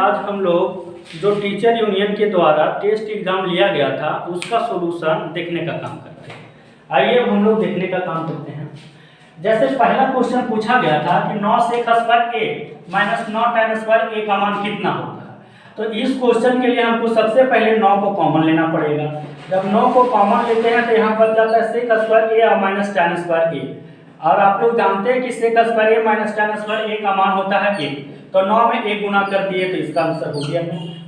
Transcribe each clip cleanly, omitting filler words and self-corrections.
आज हम लोग जो टीचर यूनियन के द्वारा टेस्ट एग्जाम लिया गया था उसका सॉल्यूशन देखने का काम करते हैं। आइए अब हम लोग देखने का काम करते हैं। जैसे पहला क्वेश्चन पूछा गया था कि 9 sec square a minus 9 tan square a का मान कितना होता है। तो इस क्वेश्चन के लिए हमको सबसे पहले 9 को कॉमन लेना पड़ेगा। जब 9 को कॉमन लेते हैं तो यहाँ बच जाता है sec स्क्वायर a और माइनस tan स्क्वायर a। और आप लोग जानते हैं कि sec square a minus tan square a का मान होता है 1। तो 9 में 1 गुना कर दिए तो इसका आंसर हो गया,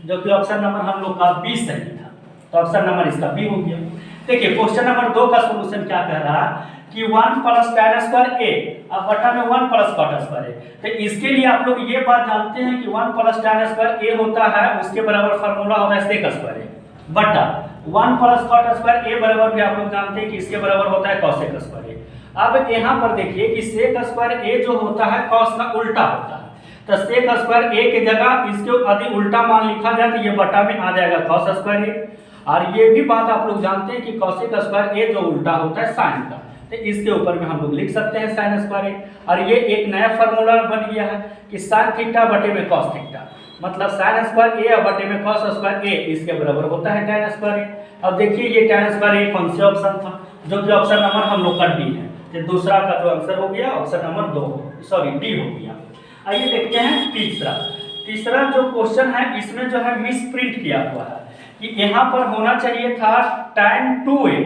जो कि ऑप्शन नंबर हम लोग का 20 सही था। तो ऑप्शन नंबर इसका बी हो गया। देखिए क्वेश्चन नंबर 2 का सॉल्यूशन क्या कह रहा है कि 1 प्लस tan स्क्वायर a अब बटा में 1 प्लस cot स्क्वायर a। तो इसके लिए आप लोग ये बात जानते हैं कि 1 प्लस tan स्क्वायर a होता है, उसके बराबर फार्मूला होता है sec स्क्वायर a बटा 1 प्लस cot स्क्वायर a बराबर भी आप लोग जानते हैं कि इसके बराबर होता है cosec स्क्वायर a। अब यहाँ पर देखिए कि sec स्क्वायर a जो होता है cos का उल्टा होता है। तो sec स्क्वायर a की जगह इसके यदि उल्टा मान लिखा जाए तो ये बटा में आ जाएगा cos स्क्वायर a। और ये भी बात आप लोग जानते हैं कि cosec स्क्वायर a जो उल्टा होता है sin का, तो इसके ऊपर में हम लोग लिख सकते हैं sin स्क्वायर a। और ये एक नया फार्मूला बन गया है कि sin थीटा बटे में cos थीटा, मतलब sin स्क्वायर a बटे में cos स्क्वायर a इसके बराबर होता है tan स्क्वायर a। अब देखिए ये tan स्क्वायर a कौन से ऑप्शन था, जो कि ऑप्शन नंबर हम लोग का डी है। तो दूसरा का जो आंसर हो गया ऑप्शन नंबर 2 डी हो गया। आइए देखते हैं तीसरा जो क्वेश्चन है इसमें जो है मिसप्रिंट किया हुआ है कि यहाँ पर होना चाहिए था tan 2a,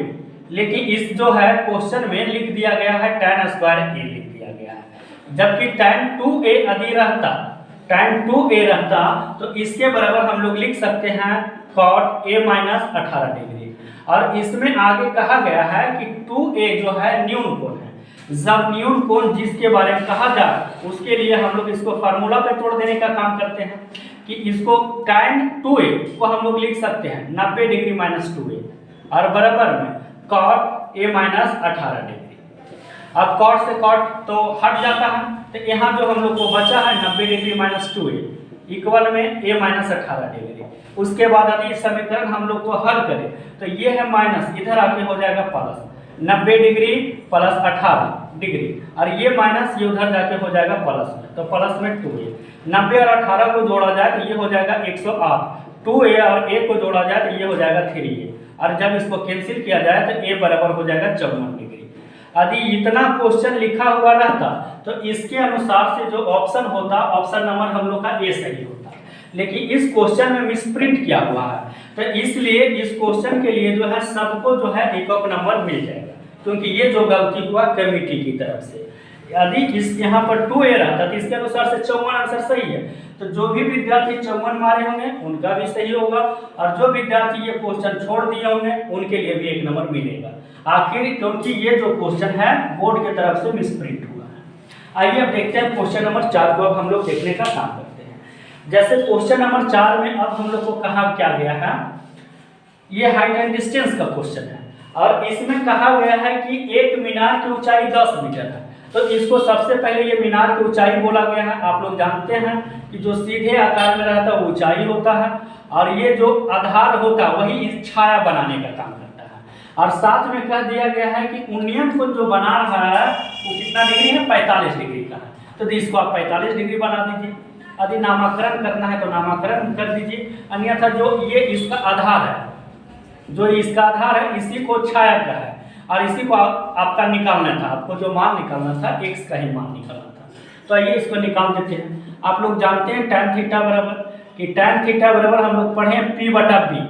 लेकिन इस जो है क्वेश्चन में लिख दिया गया है tan स्क्वायर a लिख दिया गया है। जबकि tan 2a यदि रहता tan 2a रहता तो इसके बराबर हम लोग लिख सकते हैं cot a माइनस 18 डिग्री। और इसमें आगे कहा गया है कि 2a जो है न्यून कोण है। जब न्यून कोण जिसके बारे में कहा जाए उसके लिए हम लोग इसको फार्मूला पे तोड़ देने का काम करते हैं कि इसको tan 2a को हम लोग लिख सकते हैं 90 डिग्री माइनस 2a और बराबर में cot a माइनस 18 डिग्री। अब cot से cot तो हट जाता है, तो यहाँ जो हम लोग को बचा है 90 डिग्री माइनस 2a इक्वल में a माइनस 18 डिग्री। उसके बाद यदि इस समीकरण हम लोग को हल करें तो ये है माइनस, इधर आके हो जाएगा प्लस 90 डिग्री प्लस 18 डिग्री और ये माइनस ये उधर जाके हो जाएगा प्लस में, तो प्लस में 2a। 90 और 18 को जोड़ा जाए तो ये हो जाएगा 108। 2a और a को जोड़ा जाए तो ये हो जाएगा 3a और जब इसको कैंसिल किया जाए तो a बराबर हो जाएगा 54 डिग्री। यदि इतना क्वेश्चन लिखा हुआ रहता तो इसके अनुसार से जो ऑप्शन होता ऑप्शन नंबर हम लोग का ए सही होता, लेकिन इस क्वेश्चन में मिसप्रिंट किया हुआ है तो इसलिए इस क्वेश्चन के लिए जो है सबको जो है एक नंबर मिल जाएगा, क्योंकि ये जो गलती हुआ कमेटी की तरफ से। यदि इस यहाँ पर 2a रहता तो इसके अनुसार से 54 आंसर सही है, तो जो भी विद्यार्थी 54 मारे होंगे उनका भी सही होगा और जो विद्यार्थी ये क्वेश्चन छोड़ दिए होंगे उनके लिए भी 1 नंबर मिलेगा आखिर, क्योंकि ये जो क्वेश्चन है बोर्ड की तरफ से मिसप्रिंट हुआ है। आइए अब देखते हैं क्वेश्चन नंबर 4 को अब हम लोग देखने का काम करते हैं। जैसे क्वेश्चन नंबर 4 में अब हम लोग को कहा क्या गया है, ये हाइट एंड डिस्टेंस का क्वेश्चन है और इसमें कहा गया है कि एक मीनार की ऊंचाई 10 मीटर है। तो इसको सबसे पहले ये मीनार की ऊंचाई बोला गया है। आप लोग जानते हैं कि जो सीधे आकार में रहता है वो ऊंचाई होता है और ये जो आधार होता है वही इस छाया बनाने का काम करता है। और साथ में कह दिया गया है कि उन्नयन को जो बना रहा है वो कितना डिग्री है, 45 डिग्री का है। तो इसको आप 45 डिग्री बना दीजिए। यदि नामकरण करना है तो नामकरण कर दीजिए, अन्यथा जो ये इसका आधार है, जो इसका आधार है इसी को छाया का है और इसी को आपका निकालना था। आपको जो मान निकालना था x का ही मान निकालना था। तो आइए इसको निकाल देते हैं। आप लोग जानते हैं tan थीटा बराबर कि tan थीटा बराबर हम लोग पढ़े हैं p बटा b।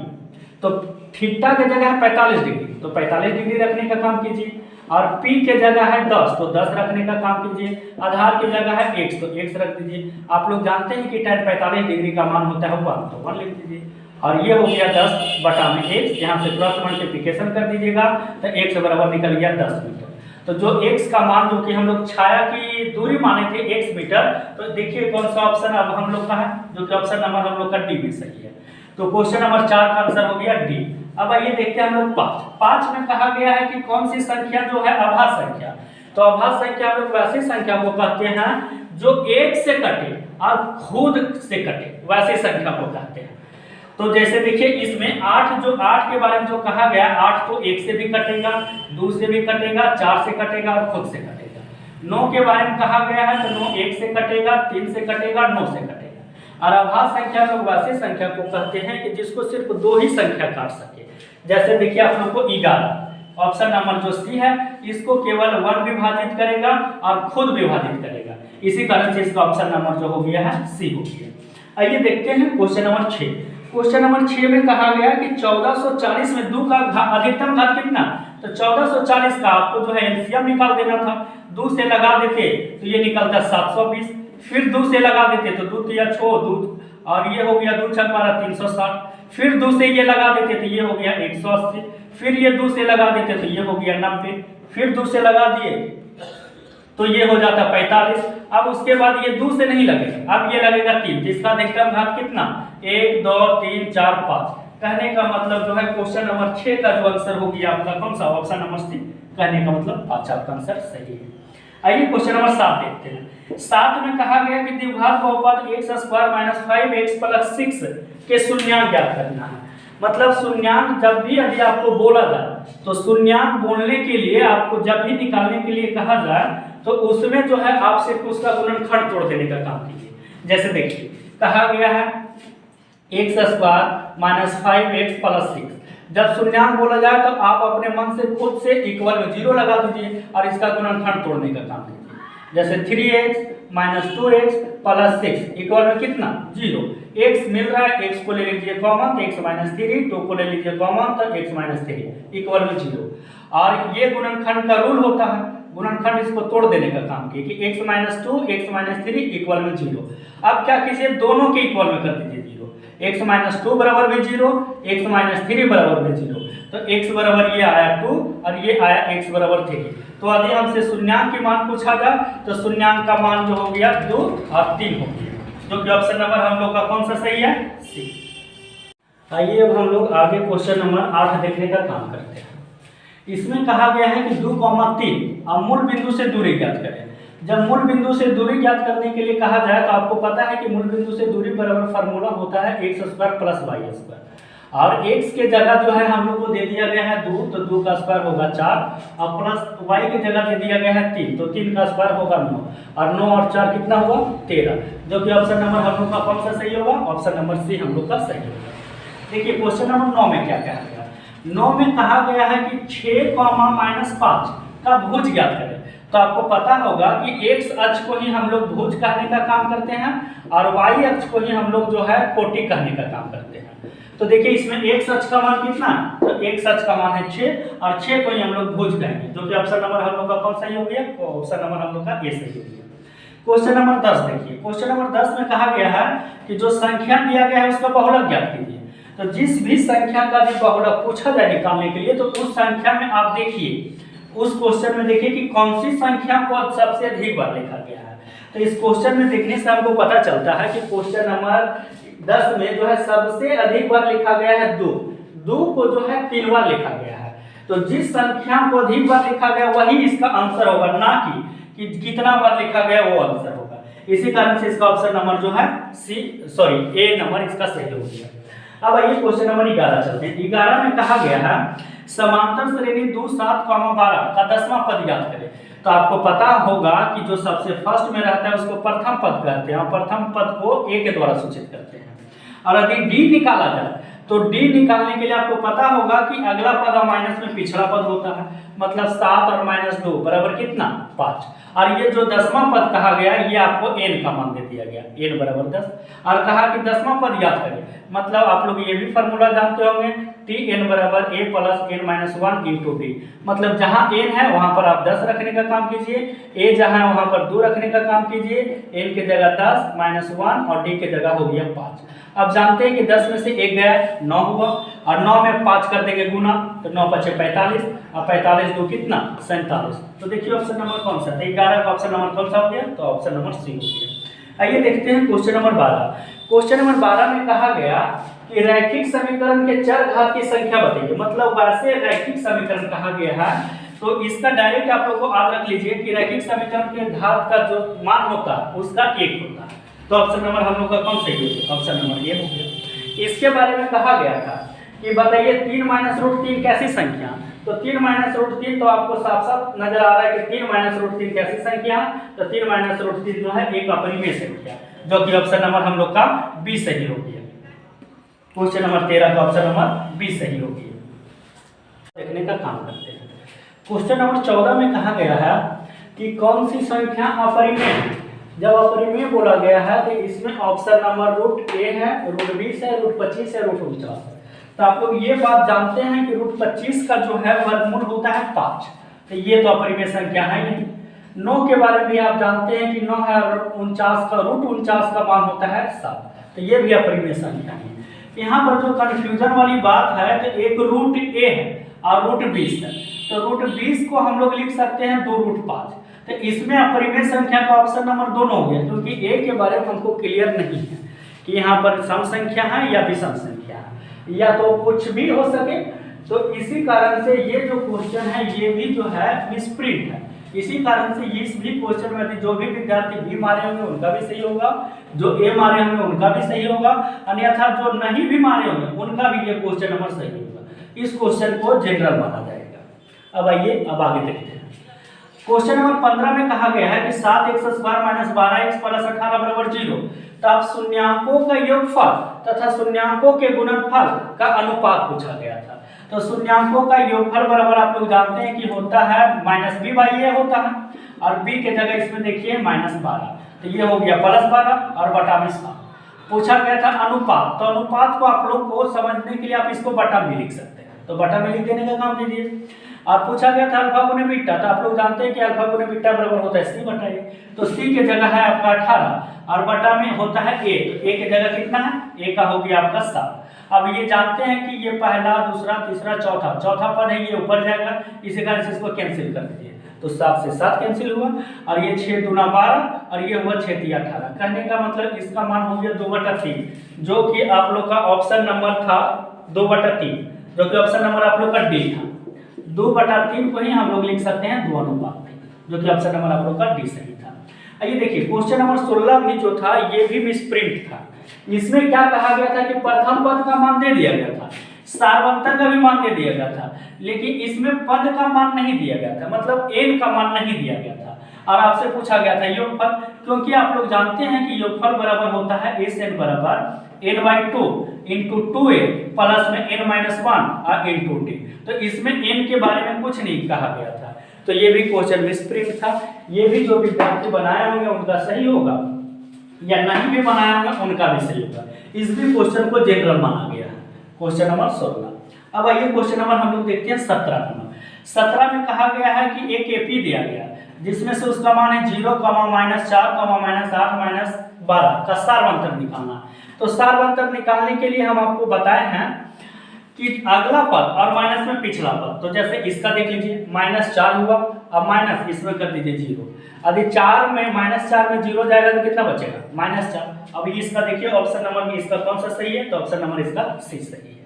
तो थीटा के जगह है 45 डिग्री तो 45 डिग्री रखने का काम कीजिए और p के जगह है 10 तो 10 रखने का काम कीजिए। आधार की जगह है x तो x रख दीजिए। आप लोग जानते हैं कि tan 45 डिग्री का मान होता है 1 तो 1 लिख दीजिए और ये हो गया 10 बटा में x, यहाँ से क्रॉस मल्टीप्लिकेशन कर दीजिएगा तो x बराबर निकल गया 10 मीटर। तो जो x का मान जो कि हम लोग छाया की दूरी माने थे x मीटर, तो देखिए कौन सा ऑप्शन अब हम लोग का है, जो कि ऑप्शन नंबर हम लोग का डी भी सही है। तो क्वेश्चन नंबर 4 का आंसर हो गया डी। अब आइए देखते हैं हम लोग 5 में कहा गया है कि कौन सी संख्या जो है अभाज्य संख्या। तो अभाज्य संख्या हम लोग वैसी संख्या को कहते हैं जो 1 से कटे और खुद से कटे, वैसी संख्या को कहते हैं। तो जैसे देखिए इसमें 8 के बारे में जो कहा गया, 8 तो 1 से भी कटेगा, 2 से भी कटेगा, 4 से कटेगा और खुद से कटेगा। 9 के बारे में कहा गया है तो 9 1 से कटेगा, 3 से कटेगा, 9 से कटेगा। और अभाज्य संख्या लोग वैसे संख्या को कहते हैं कि जिसको सिर्फ 2 ही संख्या काट सके। जैसे देखिए आप लोग को 11 ऑप्शन नंबर जो सी है इसको केवल 1 विभाजित करेगा और खुद विभाजित करेगा, इसी कारण से इसका ऑप्शन नंबर जो हो गया है सी हो गया। आइए देखते हैं क्वेश्चन नंबर 6। क्वेश्चन नंबर 6 में कहा गया कि 1440 में 2 का अधिकतम घात कितना, तो 1440 का आपको जो है एलसीएम निकाल देना था। 2 से लगा देते तो ये निकलता 720, फिर 2 से लगा देते तो 2 तिया 6 2 और ये हो गया 2 छक 12 360, फिर 2 से ये लगा देते तो ये हो गया 180, फिर ये 2 से लगा देते तो ये हो गया 90, फिर 2 से लगा दिए तो ये हो जाता 45। अब उसके बाद ये 2 से नहीं लगेगा, अब ये लगेगा 3, जिसका अधिकतम घात कितना 1 2 3 4 5। कहने का मतलब जो है क्वेश्चन नंबर 6 का जो आंसर हो गया आपका कौन सा, ऑप्शन नंबर सी। कहने का मतलब 5 आपका आंसर सही है। आइए क्वेश्चन नंबर 7 देखते हैं। 7 में कहा गया कि द्विघात बहुपद x² - 5x + 6 के शून्यांक ज्ञात करना है। मतलब शून्यांक जब भी यदि आपको बोला जाए तो शून्यांक बोलने के लिए आपको जब भी निकालने के लिए कहा जाए तो उसमें जो है आप सिर्फ उसका गुणनखंड तोड़ देने का काम कीजिए। जैसे देखिए कहा गया है x² - 5x + 6। जब शून्यांक बोला जाए तो आप अपने मन से खुद से इक्वल में 0 लगा दीजिए और इसका गुणनखंड तोड़ने का काम कीजिए। जैसे 3x - 2x + 6 इक्वल में कितना 0। x मिल रहा है, x को ले लीजिए कॉमन तो x - 3, 2 को ले लीजिए कॉमन तो x - 3 इक्वल में 0। और ये गुणनखंड का रूल होता है, गुणनखंड इसको तोड़ देने का काम किए कि x - 2 x - 3 इक्वल में 0। अब क्या कीजिए दोनों के इक्वल में कर दीजिए 0, x - 2 बराबर भी 0, x - 3 बराबर भी 0। तो x बराबर ये आया 2 और ये आया x बराबर 3। तो यदि हमसे शून्यांक की मान पूछा जाए तो शून्यांक का मान जो हो गया 2 और 3 हो गया, जो कि ऑप्शन नंबर हम लोग का कौन सा सही है, सी। आइए अब हम लोग आगे क्वेश्चन नंबर 8 देखने का काम करते हैं। इसमें कहा गया है कि 2, 3 और मूल बिंदु से दूरी ज्ञात करें। जब मूल बिंदु से दूरी ज्ञात करने के लिए कहा जाए तो आपको पता है कि मूल बिंदु से दूरी बराबर फार्मूला होता है x² + y²। और x के जगह जो है हम लोग को दे दिया गया है 2, तो 2 का स्क्वायर होगा 4 और प्लस y की जगह दे दिया गया है 3, तो 3 का स्क्वायर होगा 9 और 9 और 4 कितना हुआ 13, जो कि ऑप्शन नंबर हम लोग का कौन सा सही होगा, ऑप्शन नंबर सी हम लोग का सही होगा। देखिए क्वेश्चन नंबर 9 में क्या कहा गया। 9 में कहा गया है कि 6, -5 का भुज ज्ञात करें। तो आपको पता होगा कि x अक्ष को ही हम लोग भुज कहने का काम करते हैं और y अक्ष को ही हम लोग जो है कोटि कहने का काम करते हैं। तो देखिए इसमें x अक्ष का मान कितना है, तो x अक्ष का मान है 6 और 6 को ही हम लोग भुज कहेंगे, जो कि ऑप्शन नंबर हम लोग का कौन सही हो गया, ऑप्शन नंबर हम लोग का ए सही हो गया। क्वेश्चन नंबर 10 देखिए। क्वेश्चन नंबर 10 में कहा गया है कि जो संख्या दिया गया है उसका बहुलक ज्ञात कीजिए। तो जिस भी संख्या का भी बहुलक पूछा जाए निकालने के लिए तो उस संख्या में आप देखिए, उस क्वेश्चन में देखिए कि कौन सी संख्या को सबसे अधिक बार लिखा गया है। तो इस क्वेश्चन में देखने से हमको पता चलता है कि क्वेश्चन नंबर 10 में जो है सबसे अधिक बार लिखा गया है 2 को जो है 3 बार लिखा गया है। तो जिस संख्या को अधिक बार लिखा गया वही इसका आंसर होगा, ना कि कितना बार लिखा गया वो आंसर होगा। इसी कारण से इसका ऑप्शन नंबर जो है ए नंबर इसका सही हो गया। अब आइए क्वेश्चन नंबर 11 चलते हैं। 11 में कहा गया है समांतर श्रेणी 2, 7, 12 का 10वां पद ज्ञात करें। तो आपको पता होगा कि जो सबसे फर्स्ट में रहता है उसको प्रथम पद कहते हैं और प्रथम पद को ए के द्वारा सूचित करते हैं। और यदि डी निकाला जाए तो डी निकालने के लिए आपको पता होगा कि अगला पद और माइनस में पिछड़ा पद होता है, मतलब 7 और -2 बराबर कितना 5। और ये जो 10वां पद कहा गया ये आपको n का मान दे दिया गया, n बराबर 10। और कहा कि 10वां पद याद करें, मतलब आप लोग ये भी फार्मूला जानते होंगे Tn बराबर a + n - 1 × d। मतलब जहां n है वहां पर आप 10 रखने का काम कीजिए, a जहां है वहां पर 2 रखने का काम कीजिए, n के जगह 10 - 1 और d के जगह हो गया 5। अब जानते हैं कि 10 में से 1 गया 9 हुआ और 9 में 5 कर देंगे गुना तो 9 × 5 = 45 और 45 2 कितना 47। तो देखिए ऑप्शन नंबर कौन सा, 11 का ऑप्शन नंबर कौन सा हो गया, तो ऑप्शन नंबर सी हो गया। आइए देखते हैं क्वेश्चन नंबर 12। क्वेश्चन नंबर 12 में कहा गया कि रैखिक समीकरण के चर घात की संख्या बताइए। मतलब वैसे रैखिक समीकरण कहा गया है तो इसका डायरेक्ट आप लोग को याद रख लीजिए कि रैखिक समीकरण के घात का जो मान होता है उसका 1 होता है। तो ऑप्शन नंबर हम लोग का कौन सही है, ऑप्शन नंबर ए हो गया। इसके बारे में कहा गया था कि बताइए 3 - √3 कैसी संख्या। तो 3 - √3 तो आपको साफ साफ नजर आ रहा है कि 3 - √3 कैसी संख्या। तो 3 - √3 जो है एक अपरिमेय संख्या जो कि ऑप्शन नंबर हम लोग का बी सही हो गया। क्वेश्चन नंबर 13 का ऑप्शन नंबर बी सही हो गया। देखने का काम करते हैं। क्वेश्चन नंबर 14 में कहा गया है कि कौन सी संख्या अपरिमेय है। जब अपरिमेय बोला गया है तो इसमें ऑप्शन नंबर रूट ए है, रूट 20 है, रूट 25 है, रूट 49 है। तो आप लोग ये बात जानते हैं कि रूट 25 का जो है वर्गमूल होता है 5, तो ये तो अपरिमेय संख्या है नहीं। 9 के बारे में आप जानते हैं कि 9 है, 49 का रूट 49 का मान होता है 7, तो ये भी अपरिमेय संख्या है। यहाँ पर जो कंफ्यूजन वाली बात है तो एक रूट ए है और रूट 20 है, तो रूट 20 को हम लोग लिख सकते हैं 2 रूट 5, तो इसमें अपरिमेय संख्या का ऑप्शन नंबर दोनों हो गया, क्योंकि ए के बारे में हमको क्लियर नहीं है कि यहाँ पर सम संख्या है या विषम संख्या है या तो कुछ भी हो सके। तो इसी कारण से ये जो क्वेश्चन है ये भी जो है मिसप्रिंट है। इसी कारण से इस भी क्वेश्चन में जो भी विद्यार्थी बी मारे होंगे उनका भी सही होगा, जो ए मारे होंगे उनका भी सही होगा, अन्यथा जो नहीं भी मारे होंगे उनका भी ये क्वेश्चन नंबर सही होगा। इस क्वेश्चन को जनरल माना जाएगा। अब आइए अब आगे देखते हैं। क्वेश्चन नंबर 15 में कहा गया है कि 7x² - 12x + 18 = 0। तब शून्यांकों का योगफल तथा शून्यांकों के गुणनफल का अनुपात पूछा गया था। तो शून्यांकों का योगफल बराबर आप लोग जानते हैं कि होता है -b/a होता है, और b के जगह इसमें देखिए -12, तो ये हो गया +12 और बटा में 7। पूछा गया था अनुपात, तो अनुपात को आप लोग को समझने के लिए आप इसको बटा में लिख सकते हैं, तो बटा में लिख देने का काम कीजिए। और पूछा गया था अल्फा गुने बीटा, तो आप लोग जानते हैं कि अल्फा गुने बीटा बराबर होता है c/a, तो c के जगह है आपका 18 और बटा में होता है a, तो a के जगह कितना है, a का हो गया आपका 7। अब ये जानते हैं कि ये पहला, दूसरा, तीसरा, चौथा पद है, ये ऊपर जाएगा, इसी कारण से इसको कैंसिल कर दीजिए, तो 7 से 7 कैंसिल हुआ, और ये 6 दूना 12 और ये हुआ 6 तिया 18। कहने का मतलब इसका मान हो गया 2/3, जो कि आप लोग का ऑप्शन नंबर था 2/3, जो कि ऑप्शन नंबर आप लोग का डी था। 2/3 को ही हम लोग लिख सकते हैं 2 अनुपात, जो कि ऑप्शन नंबर आप लोग का डी सही था। आइए देखिए क्वेश्चन नंबर 16 भी जो था ये भी मिसप्रिंट था। इसमें क्या कहा गया था कि प्रथम पद का मान दे दिया गया था, सार्वंतर का भी मान दे दिया गया था, लेकिन इसमें पद का मान नहीं दिया गया था, मतलब n का मान नहीं दिया गया था। और आपसे पूछा गया था योगफल, क्योंकि आप लोग जानते हैं कि योगफल बराबर होता है SN = n/2 × 2a प्लस में n-1 और × d, तो इसमें n के बारे में कुछ नहीं कहा गया था, तो ये भी क्वेश्चन मिसप्रिंट था। ये भी जो विद्यार्थी बनाए होंगे उनका सही होगा, या नहीं भी बनाया होगा उनका भी सही होगा। इस भी क्वेश्चन को जनरल माना गया है। Question number 16। अब आइए क्वेश्चन नंबर हम लोग देखते हैं 17 नंबर। 17 में कहा गया है कि एक एपी दिया गया जिसमें से उसका मान है 0, -4, -8, -12 का सार्वंतर निकालना। तो सार्वंतर निकालने के लिए हम आपको बताए हैं कि अगला पद और माइनस में पिछला पद, तो जैसे इसका देख लीजिए -4 हुआ, अब माइनस इसमें कर दीजिए 0, यदि 4 में -4 में 0 जाएगा तो कितना बचेगा -4। अब इसका देखिए ऑप्शन नंबर में इसका कौन सा सही है, तो ऑप्शन नंबर इसका सी सही है।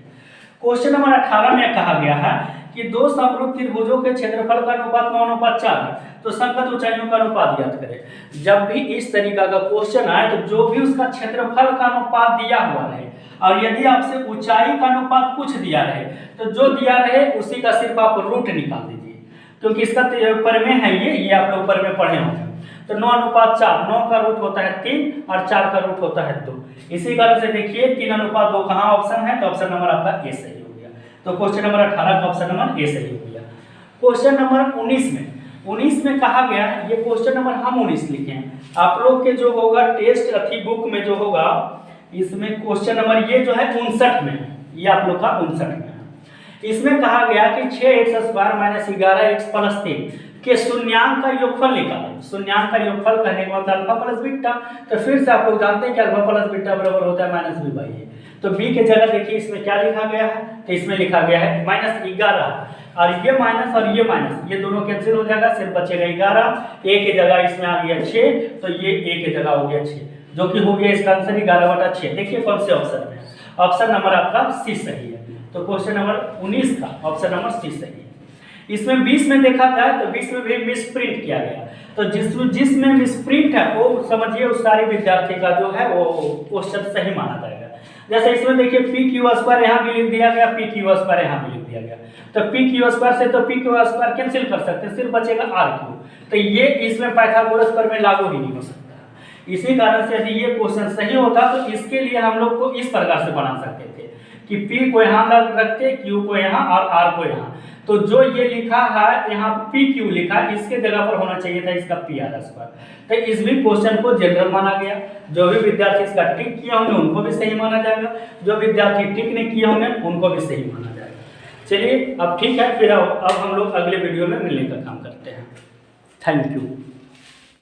क्वेश्चन नंबर 18 में कहा गया है कि दो समरूप त्रिभुजों के क्षेत्रफल का अनुपात 9:4 है, तो संगत ऊंचाइयों का अनुपात ज्ञात करें। जब भी इस तरीका का क्वेश्चन आए तो जो भी उसका क्षेत्रफल का अनुपात दिया हुआ रहे, और यदि आपसे ऊंचाई का अनुपात कुछ दिया रहे तो जो दिया रहे उसी का सिर्फ आप रूट निकाल दीजिए, क्योंकि इसका परमेय है ये आप लोग परमेय पढ़े होंगे। तो 9:4, 9 का रूट होता है 3 और 4 का रूट होता है 2। इसी कारण से देखिए 3:2 कहाँ ऑप्शन है, तो ऑप्शन नंबर आपका ए सही हो गया। तो क्वेश्चन नंबर 18 का ऑप्शन नंबर ए सही हो गया। क्वेश्चन नंबर 19 में कहा गया, ये क्वेश्चन नंबर हम 19 लिखे हैं, आप लोग के जो होगा टेस्ट अथी बुक में जो होगा इसमें क्वेश्चन नंबर ये जो है 59 में, ये आप लोग का 59 में है। इसमें कहा गया कि 6x² - 11x + 3 के शून्यांक का योगफल निकालें। शून्यांक का योगफल कहने के मतलब अल्फा प्लस बीटा, तो फिर से आप लोग जानते हैं कि अल्फा प्लस बीटा बराबर होता है -b/a। तो b के जगह देखिए इसमें क्या लिखा गया है, तो इसमें लिखा गया है -11, और ये माइनस और ये माइनस ये दोनों कैंसिल हो जाएगा, सिर्फ बचेगा 11। a के जगह इसमें आ गया 6, तो ये a के जगह हो गया 6, जो कि हो गया इसका आंसर 11/6। देखिए कौन से ऑप्शन में, ऑप्शन नंबर आपका सी सही है। तो क्वेश्चन नंबर 19 का ऑप्शन नंबर सी सही है। इसमें 20 में देखा जाए तो 20 में भी मिसप्रिंट किया गया, तो जिसमें मिसप्रिंट है वो समझिए उस सारे विद्यार्थी का जो है वो क्वेश्चन सही माना जाएगा। जैसे इसमें देखिए PQ² यहाँ भी लिख दिया गया, PQ² यहाँ भी लिख दिया गया, तो PQ² से तो PQ² कैंसिल कर सकते हैं, सिर्फ बचेगा RQ। तो ये इसमें पाइथागोरस प्रमेय लागू ही नहीं हो सकता, इसी कारण से यदि ये क्वेश्चन सही होता तो इसके लिए हम लोग को इस प्रकार से बना सकते थे कि P को यहाँ रखते, Q को यहाँ और R को यहाँ। तो जो ये लिखा है यहाँ PQ लिखा, इसके जगह पर होना चाहिए था इसका PRS पर। तो इस भी क्वेश्चन को जनरल माना गया। जो भी विद्यार्थी इसका टिक किया होंगे उनको भी सही माना जाएगा, जो विद्यार्थी टिक नहीं किए होंगे उनको भी सही माना जाएगा। चलिए अब ठीक है, फिर अब हम लोग अगले वीडियो में मिलने का काम करते हैं। Thank you.